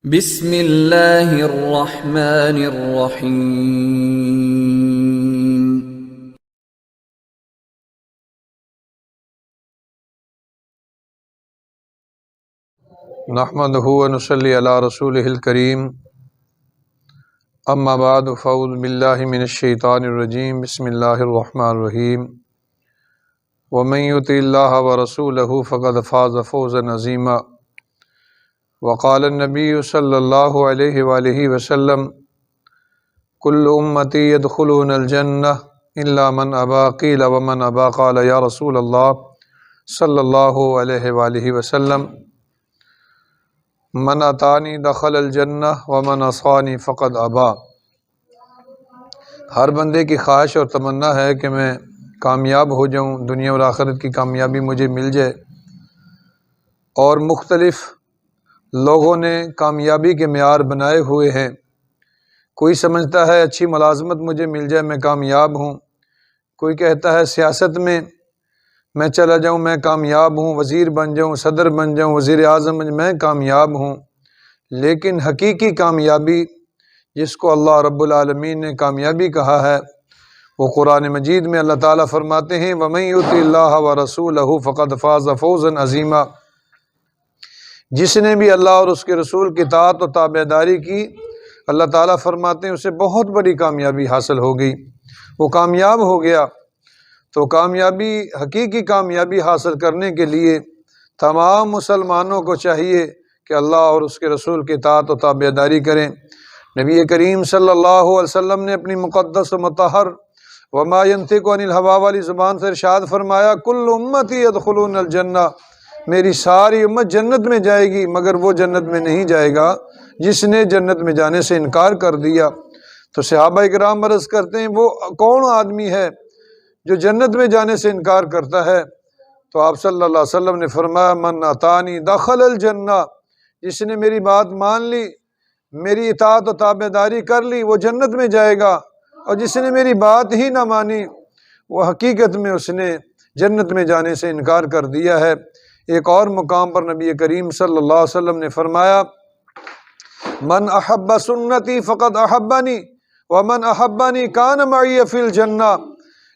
بسم اللہ الرحمن الرحیم۔ نحمدہ ونصلی علی رسولہ الکریم، اما بعد فاعوذ باللہ من الشیطان الرجیم، بسم اللہ الرحمن الرحیم۔ ومن یطع اللہ ورسولہ فقد فاز فوزا عظیما۔ وقال النبی صلی اللہ علیہ وآلہ وسلم کل امتی يدخلون الجنہ الا من ابا، قیل ومن ابا، قال یا رسول اللہ صلی اللہ علیہ وآلہ وسلم من اطانی دخل الجنہ ومن عصانی فقد ابا۔ ہر بندے کی خواہش اور تمنا ہے کہ میں کامیاب ہو جاؤں، دنیا اور آخرت کی کامیابی مجھے مل جائے، اور مختلف لوگوں نے کامیابی کے معیار بنائے ہوئے ہیں۔ کوئی سمجھتا ہے اچھی ملازمت مجھے مل جائے میں کامیاب ہوں، کوئی کہتا ہے سیاست میں چلا جاؤں میں کامیاب ہوں، وزیر بن جاؤں، صدر بن جاؤں، وزیر اعظم میں کامیاب ہوں۔ لیکن حقیقی کامیابی جس کو اللہ رب العالمین نے کامیابی کہا ہے، وہ قرآن مجید میں اللہ تعالیٰ فرماتے ہیں وَمَن يُطِعِ اللَّهَ وَرَسُولَهُ فَقَدْ فَازَ فَوْزًا عَظِيمًا۔ جس نے بھی اللہ اور اس کے رسول کی اطاعت و تابعداری کی، اللہ تعالیٰ فرماتے ہیں اسے بہت بڑی کامیابی حاصل ہو گئی، وہ کامیاب ہو گیا۔ تو کامیابی، حقیقی کامیابی حاصل کرنے کے لیے تمام مسلمانوں کو چاہیے کہ اللہ اور اس کے رسول کی اطاعت و تابعداری کریں۔ نبی کریم صلی اللہ علیہ وسلم نے اپنی مقدس و مطہر وما ینطق عن الہویٰ والی زبان سے ارشاد فرمایا کل امتی یدخلون الجنہ، میری ساری امت جنت میں جائے گی، مگر وہ جنت میں نہیں جائے گا جس نے جنت میں جانے سے انکار کر دیا۔ تو صحابہ کرام عرض کرتے ہیں وہ کون آدمی ہے جو جنت میں جانے سے انکار کرتا ہے؟ تو آپ صلی اللہ علیہ وسلم نے فرمایا من اطانی دخل الجنہ، جس نے میری بات مان لی، میری اطاعت و تابعداری کر لی، وہ جنت میں جائے گا، اور جس نے میری بات ہی نہ مانی وہ حقیقت میں اس نے جنت میں جانے سے انکار کر دیا ہے۔ ایک اور مقام پر نبی کریم صلی اللہ علیہ وسلم نے فرمایا من احب سنتی فقد احبنی ومن احبنی کان معی فی الجنہ،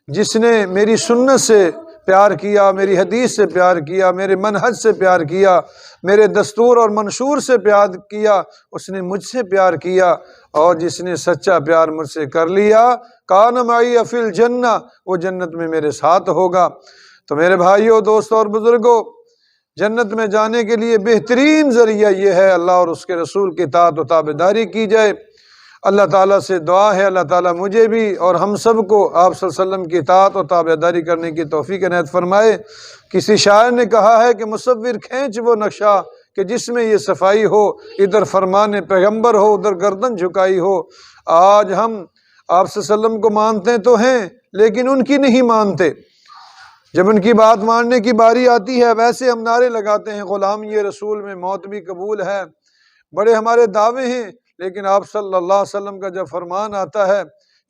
جس نے میری سنت سے پیار کیا، میری حدیث سے پیار کیا، میرے منہج سے پیار کیا، میرے دستور اور منشور سے پیار کیا، اس نے مجھ سے پیار کیا، اور جس نے سچا پیار مجھ سے کر لیا کان معی فی الجنہ، وہ جنت میں میرے ساتھ ہوگا۔ تو میرے بھائیوں، دوستوں اور بزرگوں، جنت میں جانے کے لیے بہترین ذریعہ یہ ہے اللہ اور اس کے رسول کی اطاعت و تابعداری کی جائے۔ اللہ تعالیٰ سے دعا ہے اللہ تعالیٰ مجھے بھی اور ہم سب کو آپ صلی اللہ علیہ وسلم کی اطاعت و تابعداری کرنے کی توفیق عنایت فرمائے۔ کسی شاعر نے کہا ہے کہ مصور کھینچ وہ نقشہ کہ جس میں یہ صفائی ہو، ادھر فرمان پیغمبر ہو، ادھر گردن جھکائی ہو۔ آج ہم آپ صلی اللہ علیہ وسلم کو مانتے تو ہیں لیکن ان کی نہیں مانتے۔ جب ان کی بات ماننے کی باری آتی ہے ویسے ہم نعرے لگاتے ہیں غلامی رسول میں موت بھی قبول ہے، بڑے ہمارے دعوے ہیں، لیکن آپ صلی اللہ علیہ وسلم کا جب فرمان آتا ہے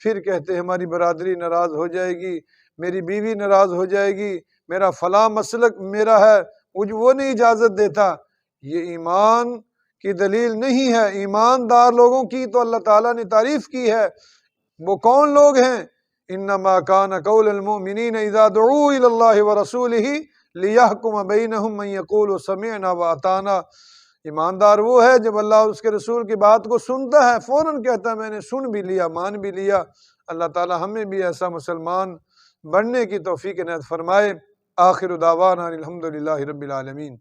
پھر کہتے ہیں ہماری برادری ناراض ہو جائے گی، میری بیوی ناراض ہو جائے گی، میرا فلاں مسلک میرا ہے، مجھے وہ نہیں اجازت دیتا۔ یہ ایمان کی دلیل نہیں ہے۔ ایماندار لوگوں کی تو اللہ تعالیٰ نے تعریف کی ہے۔ وہ کون لوگ ہیں؟ انما کان قول المؤمنین اذا دعوا الی اللہ ورسولہ لیحکم بینہم من یقول سمعنا واطعنا۔ ایماندار وہ ہے جب اللہ اور اس کے رسول کی بات کو سنتا ہے فوراً کہتا ہے میں نے سن بھی لیا، مان بھی لیا۔ اللہ تعالی ہمیں بھی ایسا مسلمان بننے کی توفیق عنایت فرمائے۔ آخر دعوانا الحمدللہ رب العالمین۔